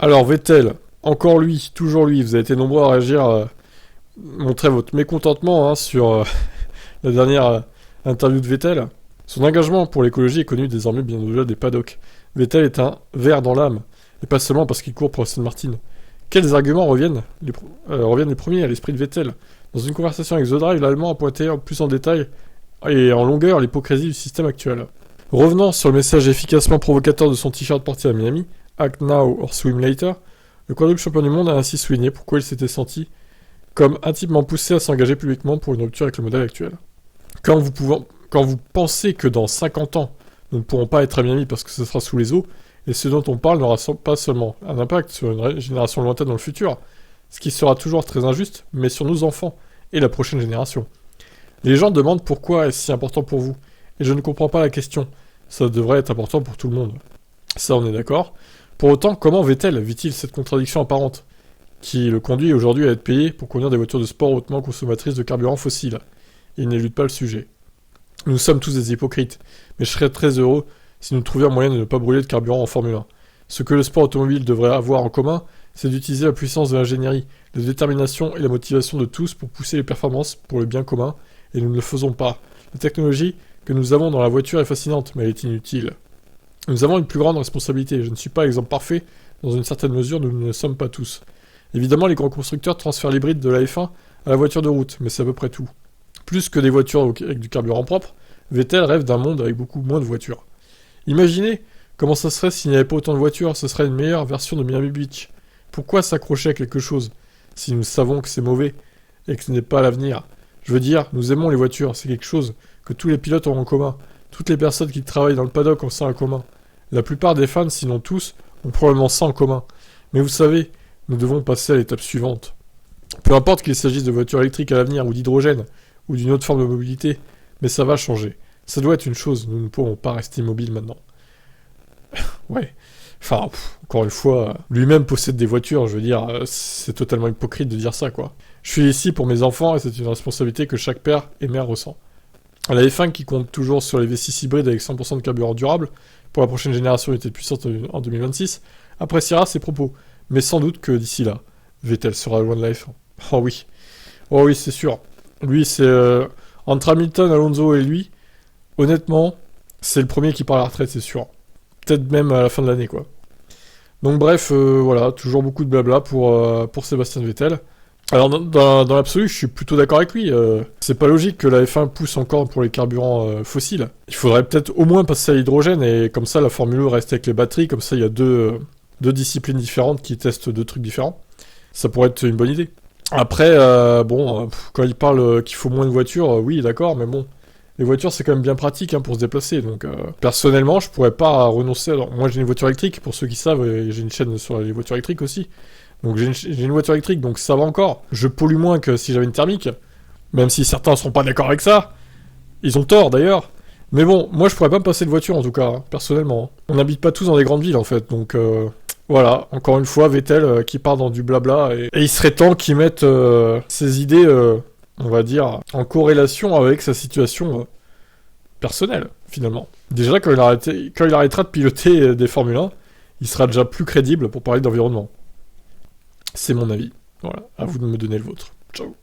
Alors Vettel, encore lui, toujours lui, vous avez été nombreux à réagir, montrer votre mécontentement sur la dernière interview de Vettel. Son engagement pour l'écologie est connu désormais bien au-delà des paddocks. Vettel est un ver dans l'âme, et pas seulement parce qu'il court pour Aston Martin. Quels arguments reviennent les premiers à l'esprit de Vettel? Dans une conversation avec The Drive, l'Allemand a pointé plus en détail et en longueur l'hypocrisie du système actuel. Revenant sur le message efficacement provocateur de son t-shirt porté à Miami, Act Now or Swim Later, le quadruple champion du monde a ainsi souligné pourquoi il s'était senti comme intimement poussé à s'engager publiquement pour une rupture avec le modèle actuel. Quand vous pensez que dans 50 ans, nous ne pourrons pas être à Miami parce que ce sera sous les eaux, et ce dont on parle n'aura pas seulement un impact sur une génération lointaine dans le futur, ce qui sera toujours très injuste, mais sur nos enfants et la prochaine génération. Les gens demandent pourquoi est-ce si important pour vous, et je ne comprends pas la question. Ça devrait être important pour tout le monde. Ça, on est d'accord. Pour autant, comment Vettel vit-il cette contradiction apparente, qui le conduit aujourd'hui à être payé pour conduire des voitures de sport hautement consommatrices de carburant fossile? Il n'élude pas le sujet. Nous sommes tous des hypocrites, mais je serais très heureux si nous trouvions un moyen de ne pas brûler de carburant en Formule 1. Ce que le sport automobile devrait avoir en commun, c'est d'utiliser la puissance de l'ingénierie, la détermination et la motivation de tous pour pousser les performances pour le bien commun, et nous ne le faisons pas. La technologie que nous avons dans la voiture est fascinante, mais elle est inutile. Nous avons une plus grande responsabilité. Je ne suis pas exemple parfait, dans une certaine mesure, nous ne le sommes pas tous. Évidemment, les grands constructeurs transfèrent l'hybride de la F1 à la voiture de route, mais c'est à peu près tout. Plus que des voitures avec du carburant propre, Vettel rêve d'un monde avec beaucoup moins de voitures. Imaginez comment ça serait s'il n'y avait pas autant de voitures, ce serait une meilleure version de Miami Beach. Pourquoi s'accrocher à quelque chose si nous savons que c'est mauvais et que ce n'est pas l'avenir? Je veux dire, nous aimons les voitures, c'est quelque chose que tous les pilotes ont en commun. Toutes les personnes qui travaillent dans le paddock ont ça en commun. La plupart des fans, sinon tous, ont probablement ça en commun. Mais vous savez, nous devons passer à l'étape suivante. Peu importe qu'il s'agisse de voitures électriques à l'avenir ou d'hydrogène, ou d'une autre forme de mobilité, mais ça va changer. Ça doit être une chose, nous ne pourrons pas rester immobiles maintenant. Ouais. Enfin, encore une fois, lui-même possède des voitures, je veux dire, c'est totalement hypocrite de dire ça, quoi. Je suis ici pour mes enfants et c'est une responsabilité que chaque père et mère ressent. La F1 qui compte toujours sur les V6 hybrides avec 100% de carburant durable, pour la prochaine génération unité de puissance en 2026, appréciera ses propos, mais sans doute que d'ici là, Vettel sera loin de la F1. Oh oui, c'est sûr. Lui, c'est... entre Hamilton, Alonso et lui, honnêtement, c'est le premier qui part à la retraite, c'est sûr. Peut-être même à la fin de l'année, quoi. Donc bref, voilà, toujours beaucoup de blabla pour Sébastien Vettel. Alors dans l'absolu, je suis plutôt d'accord avec lui. C'est pas logique que la F1 pousse encore pour les carburants fossiles. Il faudrait peut-être au moins passer à l'hydrogène, et comme ça la Formule 1 reste avec les batteries, comme ça il y a deux disciplines différentes qui testent deux trucs différents. Ça pourrait être une bonne idée. Après, quand il parle qu'il faut moins de voitures, oui, d'accord, mais bon, les voitures c'est quand même bien pratique pour se déplacer, donc personnellement je pourrais pas renoncer. Alors moi j'ai une voiture électrique, pour ceux qui savent, et j'ai une chaîne sur les voitures électriques aussi, donc j'ai une voiture électrique, donc ça va encore. Je pollue moins que si j'avais une thermique, même si certains seront pas d'accord avec ça, ils ont tort d'ailleurs, mais bon, moi je pourrais pas me passer de voiture en tout cas, personnellement. On n'habite pas tous dans des grandes villes en fait, donc voilà, encore une fois Vettel qui part dans du blabla, et il serait temps qu'il mette ses idées, on va dire, en corrélation avec sa situation personnelle, finalement. Déjà, quand il arrêtera de piloter des Formule 1, il sera déjà plus crédible pour parler d'environnement. C'est mon avis. Voilà, à vous de me donner le vôtre. Ciao.